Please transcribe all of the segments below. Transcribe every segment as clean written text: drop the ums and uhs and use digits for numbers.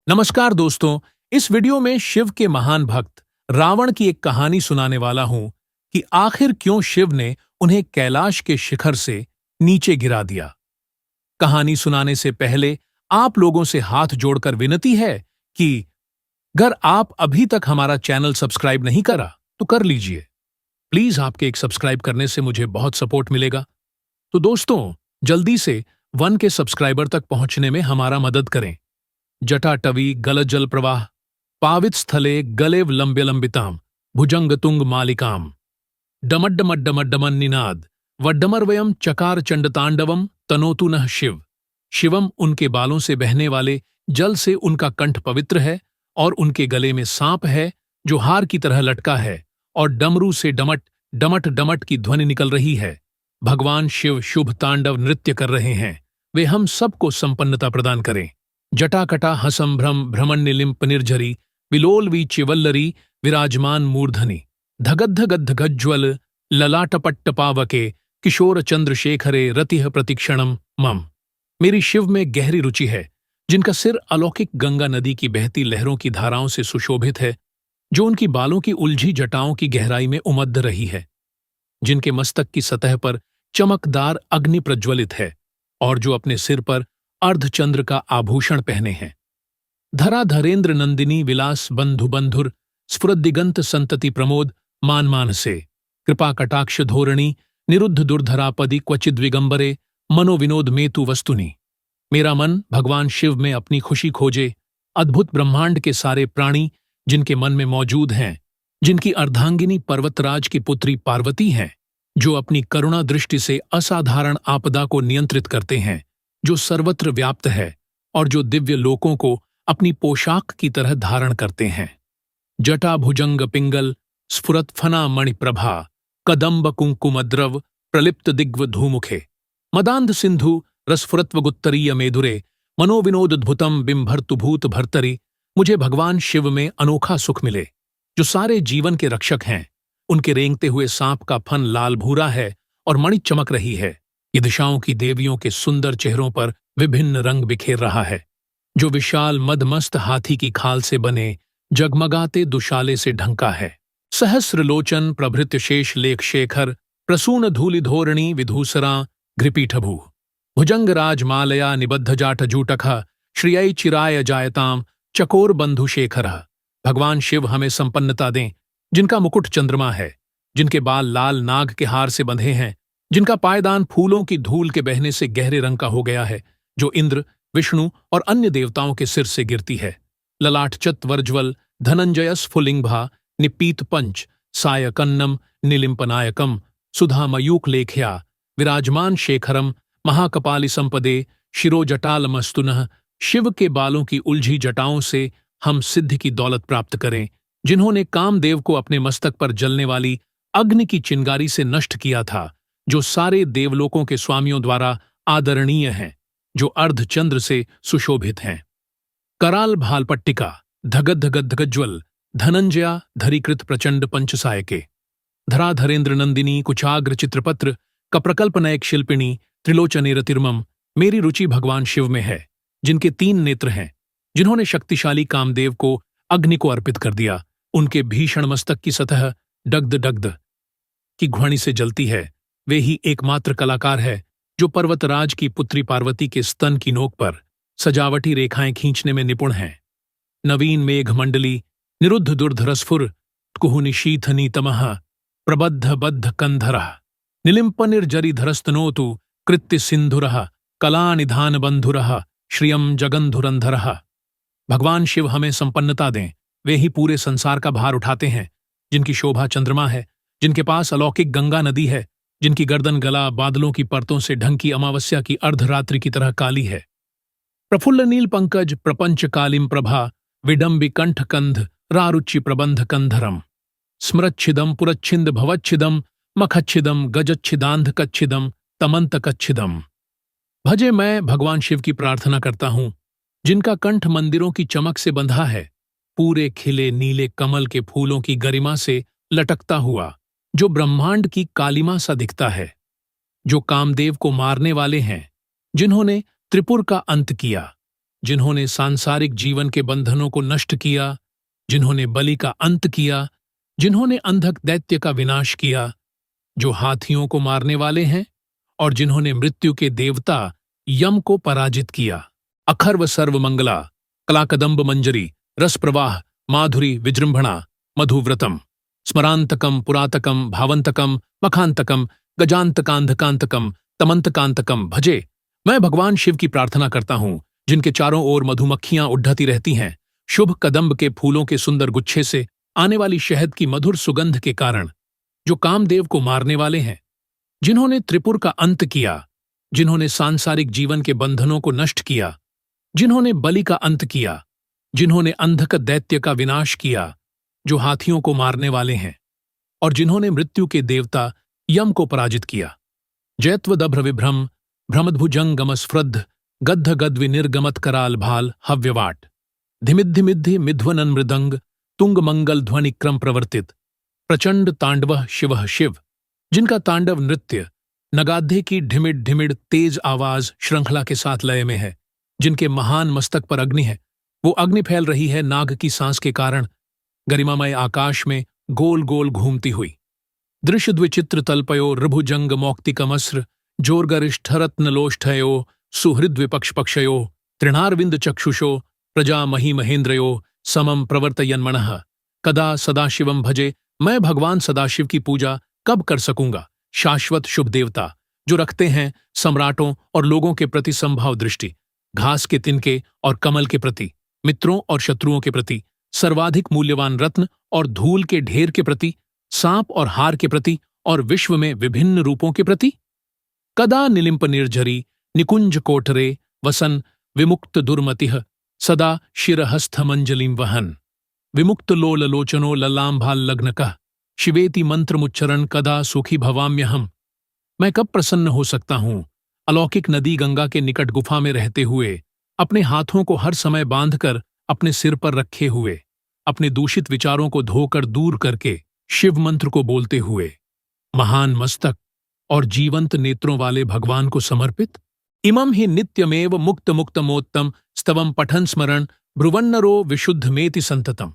नमस्कार दोस्तों। इस वीडियो में शिव के महान भक्त रावण की एक कहानी सुनाने वाला हूं कि आखिर क्यों शिव ने उन्हें कैलाश के शिखर से नीचे गिरा दिया। कहानी सुनाने से पहले आप लोगों से हाथ जोड़कर विनती है कि अगर आप अभी तक हमारा चैनल सब्सक्राइब नहीं करा तो कर लीजिए। प्लीज आपके एक सब्सक्राइब करने से मुझे बहुत सपोर्ट मिलेगा। तो दोस्तों, जल्दी से 1 के सब्सक्राइबर तक पहुंचने में हमारा मदद करें। जटाटवी गलजल प्रवाह पावित स्थले गलेव लंबिताम भुजंगतुंग मालिकाम डमड्डमड्डमड्डमन निनाद वड्डमरवयम चकार चंडतांडवम तनोतु नः शिव। शिवम उनके बालों से बहने वाले जल से उनका कंठ पवित्र है और उनके गले में सांप है जो हार की तरह लटका है और डमरू से डमट डमट डमट की ध्वनि निकल रही है। भगवान शिव शुभ तांडव नृत्य कर रहे हैं। वे हम सबको संपन्नता प्रदान करें। जटाकटा हसंभ्रम भ्रमण्यलिंप निर्झरी विलोल वीचिवल्लरी विराजमान मूर्धनि धगद्धगद्धगज्ज्वल ललाटपट्टपावके किशोर चंद्रशेखरे रतिह प्रतिक्षणम मम। मेरी शिव में गहरी रुचि है, जिनका सिर अलौकिक गंगा नदी की बहती लहरों की धाराओं से सुशोभित है, जो उनकी बालों की उलझी जटाओं की गहराई में उमद्द रही है, जिनके मस्तक की सतह पर चमकदार अग्नि प्रज्वलित है और जो अपने सिर पर अर्धचंद्र का आभूषण पहने हैं। धरा धरेंद्र नंदिनी विलास बंधु बंधुर स्फुरदिगंत संतति प्रमोद मान मानसे कृपा कटाक्ष धोरणी निरुद्ध दुर्धरापदि क्वचिद विगंबरे मनोविनोद मेतु वस्तुनि। मेरा मन भगवान शिव में अपनी खुशी खोजे। अद्भुत ब्रह्मांड के सारे प्राणी जिनके मन में मौजूद हैं, जिनकी अर्धांगिनी पर्वतराज की पुत्री पार्वती हैं, जो अपनी करुणा दृष्टि से असाधारण आपदा को नियंत्रित करते हैं, जो सर्वत्र व्याप्त है और जो दिव्य लोकों को अपनी पोशाक की तरह धारण करते हैं। जटा भुजंग पिंगल स्फुरत फना मणिप्रभा कदम्ब कुंकुमद्रव प्रलिप्त दिग्व धूमुखे मदांध सिंधु रसफुरत्वगुत्तरीय मेधुरे मनोविनोदद्भुतम बिंभर्तु भूत भर्तरी। मुझे भगवान शिव में अनोखा सुख मिले, जो सारे जीवन के रक्षक हैं। उनके रेंगते हुए सांप का फन लाल भूरा है और मणि चमक रही है। ये दिशाओं की देवियों के सुंदर चेहरों पर विभिन्न रंग बिखेर रहा है, जो विशाल मदमस्त हाथी की खाल से बने जगमगाते दुशाले से ढंका है। सहस्र लोचन प्रभृत शेष लेख शेखर प्रसून धूलि धोरणी विधूसरा घृपीठभू भुजंग राज मालया निबद्ध जाट जूटख श्रिय चिराय जायताम चकोर बंधु शेखर। भगवान शिव हमें संपन्नता दें, जिनका मुकुट चंद्रमा है, जिनके बाल लाल नाग के हार से बंधे हैं, जिनका पायदान फूलों की धूल के बहने से गहरे रंग का हो गया है, जो इंद्र विष्णु और अन्य देवताओं के सिर से गिरती है। ललाट चत्वर्ज्वल धनंजय स्फुलिंगभा निपीत पंच सायकन्नम निलिंपनायकम सुधा मयूक लेख्या विराजमान शेखरम महाकपालि संपदे शिरोजटालमस्तुनः। शिव के बालों की उलझी जटाओं से हम सिद्धि की दौलत प्राप्त करें, जिन्होंने कामदेव को अपने मस्तक पर जलने वाली अग्नि की चिंगारी से नष्ट किया था, जो सारे देवलोकों के स्वामियों द्वारा आदरणीय हैं, जो अर्धचंद्र से सुशोभित हैं। कराल भालपट्टिका धगद्धगद्धगज्ज्वल धनंजया धरीकृत प्रचंड पंचसायके धराधरेंद्र नंदिनी कुचाग्र चित्रपत्र कप्रकल्पनयक शिल्पिणी त्रिलोचनेरतिर्मम। मेरी रुचि भगवान शिव में है, जिनके 3 नेत्र हैं, जिन्होंने शक्तिशाली कामदेव को अग्नि को अर्पित कर दिया। उनके भीषण मस्तक की सतह डग्ध डग्ध की घ्वणि से जलती है। वे ही एकमात्र कलाकार है जो पर्वतराज की पुत्री पार्वती के स्तन की नोक पर सजावटी रेखाएं खींचने में निपुण हैं। नवीन मेघ मंडली निरुद्ध दुर्धरस्फुर कुहुनिशीथनी तमः प्रबद्ध बद्ध कंधरः निलिंप निर्जरिधरस्तनोतु कृत्य सिंधुरः कलानिधान बंधुरः श्रियम जगंधुरंधरः। भगवान शिव हमें संपन्नता दें। वे ही पूरे संसार का भार उठाते हैं, जिनकी शोभा चंद्रमा है, जिनके पास अलौकिक गंगा नदी है, जिनकी गर्दन गला बादलों की परतों से ढंकी अमावस्या की अर्धरात्रि की तरह काली है। प्रफुल्ल नील पंकज प्रपंच कालिम प्रभा विडंबि कंठ कंध रारुचि प्रबंध कंधरम स्मृच्छिदम पुरच्छिंद भवच्छिदम मखच्छिदम गजच्छिदांध कच्छिदम तमंत कच्छिदम। भजे मैं भगवान शिव की प्रार्थना करता हूं, जिनका कंठ मंदिरों की चमक से बंधा है, पूरे खिले नीले कमल के फूलों की गरिमा से लटकता हुआ, जो ब्रह्मांड की कालिमा सा दिखता है, जो कामदेव को मारने वाले हैं, जिन्होंने त्रिपुर का अंत किया, जिन्होंने सांसारिक जीवन के बंधनों को नष्ट किया, जिन्होंने बलि का अंत किया, जिन्होंने अंधक दैत्य का विनाश किया, जो हाथियों को मारने वाले हैं, और जिन्होंने मृत्यु के देवता यम को पराजित किया। अखर्व सर्वमंगला, कलाकदम्ब मंजरी, रस प्रवाह, माधुरी विजृंभणा, मधुव्रतम, स्मरांतकम पुरातकम भावंतकम मखांतकम गजांतकांधकांतकम तमंतकांतकम भजे। मैं भगवान शिव की प्रार्थना करता हूं, जिनके चारों ओर मधुमक्खियां उड्ढती रहती हैं, शुभ कदम्ब के फूलों के सुंदर गुच्छे से आने वाली शहद की मधुर सुगंध के कारण, जो कामदेव को मारने वाले हैं, जिन्होंने त्रिपुर का अंत किया, जिन्होंने सांसारिक जीवन के बंधनों को नष्ट किया, जिन्होंने बलि का अंत किया, जिन्होंने अंधक दैत्य का विनाश किया, जो हाथियों को मारने वाले हैं, और जिन्होंने मृत्यु के देवता यम को पराजित किया। जयत्वदभ्र विभ्रम भ्रमद्भुजंगमस्फृद्ध गद्ध गद्विनिर्गमत कराल भाल हव्यवाट धिमिद्धिमिद्धि मिध्वनन मृदंग तुंग मंगल ध्वनिक्रम प्रवर्तित प्रचंड तांडव शिव शिव, जिनका तांडव नृत्य नगाधे की ढिमिड ढिमिड तेज आवाज श्रृंखला के साथ लय में है, जिनके महान मस्तक पर अग्नि है, वो अग्नि फैल रही है नाग की सांस के कारण, गरिमामय आकाश में गोल गोल घूमती हुई। दृश्य द्विचित्र तल्पयो ऋभुजंग मौक्तिकमस्र जोर्गरिष्ठरत्नलोष्ठयो सुहृद्विपक्ष पक्षयो तृणारविंद चक्षुषो प्रजा मही महेंद्रयो समम प्रवर्तयन्मनः कदा सदाशिवम भजे। मैं भगवान सदाशिव की पूजा कब कर सकूंगा, शाश्वत शुभ देवता, जो रखते हैं सम्राटों और लोगों के प्रति संभाव दृष्टि, घास के तिनके और कमल के प्रति, मित्रों और शत्रुओं के प्रति, सर्वाधिक मूल्यवान रत्न और धूल के ढेर के प्रति, सांप और हार के प्रति, और विश्व में विभिन्न रूपों के प्रति। कदा निलिंप निर्झरी निकुंज कोठरे वसन विमुक्त दुर्मतिः सदा शिरहस्थ मंजलिम वहन विमुक्त लोल लोचनो ललाम्भाल लग्नकः शिवेति मंत्रमुच्चरण कदा सुखी भवाम्यहम। मैं कब प्रसन्न हो सकता हूं, अलौकिक नदी गंगा के निकट गुफा में रहते हुए, अपने हाथों को हर समय बांधकर अपने सिर पर रखे हुए, अपने दूषित विचारों को धोकर दूर करके शिव मंत्र को बोलते हुए, महान मस्तक और जीवंत नेत्रों वाले भगवान को समर्पित। इमं ही नित्यमेव मुक्त मुक्तमोत्तम स्तवम पठन स्मरण ब्रुवन्नरो विशुद्धमेति संततम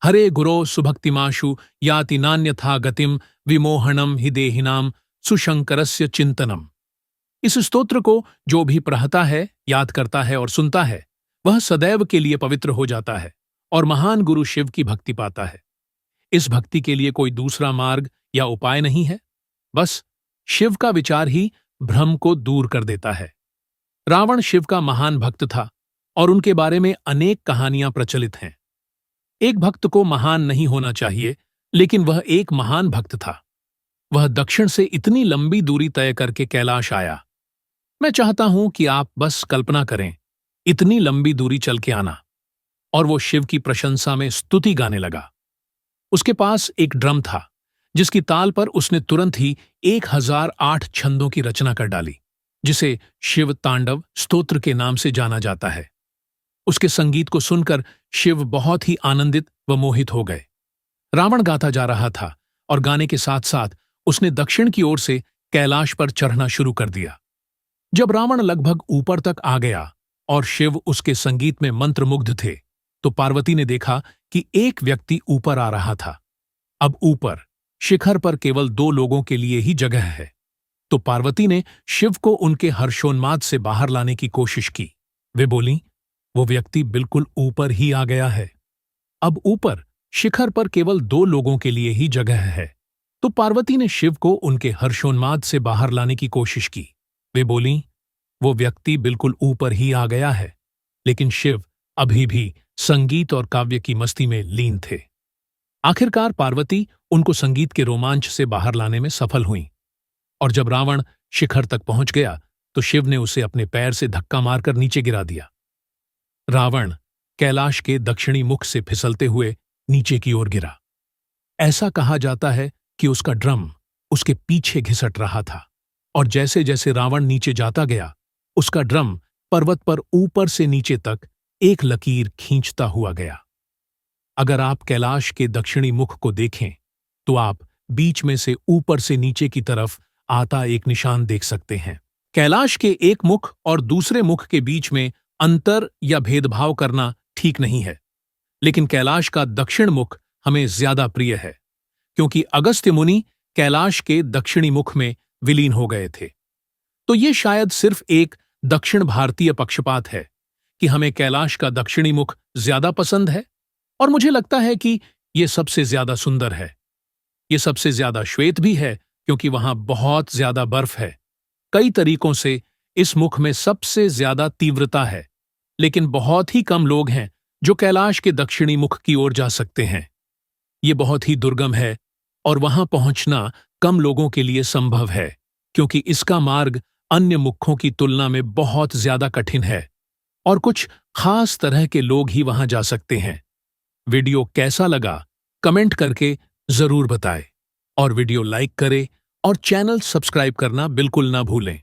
हरे गुरो सुभक्तिमाशु याति नान्यथा गतिम विमोहनम हि देहिनाम सुशंकरस्य चिंतनम। इस स्तोत्र को जो भी पढ़ता है, याद करता है और सुनता है, वह सदैव के लिए पवित्र हो जाता है और महान गुरु शिव की भक्ति पाता है। इस भक्ति के लिए कोई दूसरा मार्ग या उपाय नहीं है, बस शिव का विचार ही भ्रम को दूर कर देता है। रावण शिव का महान भक्त था और उनके बारे में अनेक कहानियां प्रचलित हैं। एक भक्त को महान नहीं होना चाहिए, लेकिन वह एक महान भक्त था। वह दक्षिण से इतनी लंबी दूरी तय करके कैलाश आया। मैं चाहता हूं कि आप बस कल्पना करें, इतनी लंबी दूरी चल के आना। और वो शिव की प्रशंसा में स्तुति गाने लगा। उसके पास एक ड्रम था, जिसकी ताल पर उसने तुरंत ही 1008 छंदों की रचना कर डाली, जिसे शिव तांडव स्तोत्र के नाम से जाना जाता है। उसके संगीत को सुनकर शिव बहुत ही आनंदित व मोहित हो गए। रावण गाता जा रहा था और गाने के साथ साथ उसने दक्षिण की ओर से कैलाश पर चढ़ना शुरू कर दिया। जब रावण लगभग ऊपर तक आ गया और शिव उसके संगीत में मंत्रमुग्ध थे, तो पार्वती ने देखा कि एक व्यक्ति ऊपर आ रहा था। अब ऊपर शिखर पर केवल 2 लोगों के लिए ही जगह है। तो पार्वती ने शिव को उनके हर्षोन्माद से बाहर लाने की कोशिश की। वे बोलीं, वो व्यक्ति बिल्कुल ऊपर ही आ गया है। अब ऊपर शिखर पर केवल 2 लोगों के लिए ही जगह है। तो पार्वती ने शिव को उनके हर्षोन्माद से बाहर लाने की कोशिश की। वे बोलीं, वो व्यक्ति बिल्कुल ऊपर ही आ गया है। लेकिन शिव अभी भी संगीत और काव्य की मस्ती में लीन थे। आखिरकार पार्वती उनको संगीत के रोमांच से बाहर लाने में सफल हुईं। और जब रावण शिखर तक पहुंच गया, तो शिव ने उसे अपने पैर से धक्का मारकर नीचे गिरा दिया। रावण कैलाश के दक्षिणी मुख से फिसलते हुए नीचे की ओर गिरा। ऐसा कहा जाता है कि उसका ड्रम उसके पीछे घिसट रहा था, और जैसे जैसे रावण नीचे जाता गया, उसका ड्रम पर्वत पर ऊपर से नीचे तक एक लकीर खींचता हुआ गया। अगर आप कैलाश के दक्षिणी मुख को देखें, तो आप बीच में से ऊपर से नीचे की तरफ आता एक निशान देख सकते हैं। कैलाश के एक मुख और दूसरे मुख के बीच में अंतर या भेदभाव करना ठीक नहीं है, लेकिन कैलाश का दक्षिण मुख हमें ज्यादा प्रिय है, क्योंकि अगस्त्य मुनि कैलाश के दक्षिणी मुख में विलीन हो गए थे। तो ये शायद सिर्फ एक दक्षिण भारतीय पक्षपात है कि हमें कैलाश का दक्षिणी मुख ज्यादा पसंद है, और मुझे लगता है कि यह सबसे ज्यादा सुंदर है। ये सबसे ज्यादा श्वेत भी है, क्योंकि वहां बहुत ज्यादा बर्फ है। कई तरीकों से इस मुख में सबसे ज्यादा तीव्रता है, लेकिन बहुत ही कम लोग हैं जो कैलाश के दक्षिणी मुख की ओर जा सकते हैं। ये बहुत ही दुर्गम है और वहां पहुंचना कम लोगों के लिए संभव है, क्योंकि इसका मार्ग अन्य मुखों की तुलना में बहुत ज्यादा कठिन है और कुछ खास तरह के लोग ही वहां जा सकते हैं। वीडियो कैसा लगा कमेंट करके जरूर बताएं, और वीडियो लाइक करें और चैनल सब्सक्राइब करना बिल्कुल ना भूलें।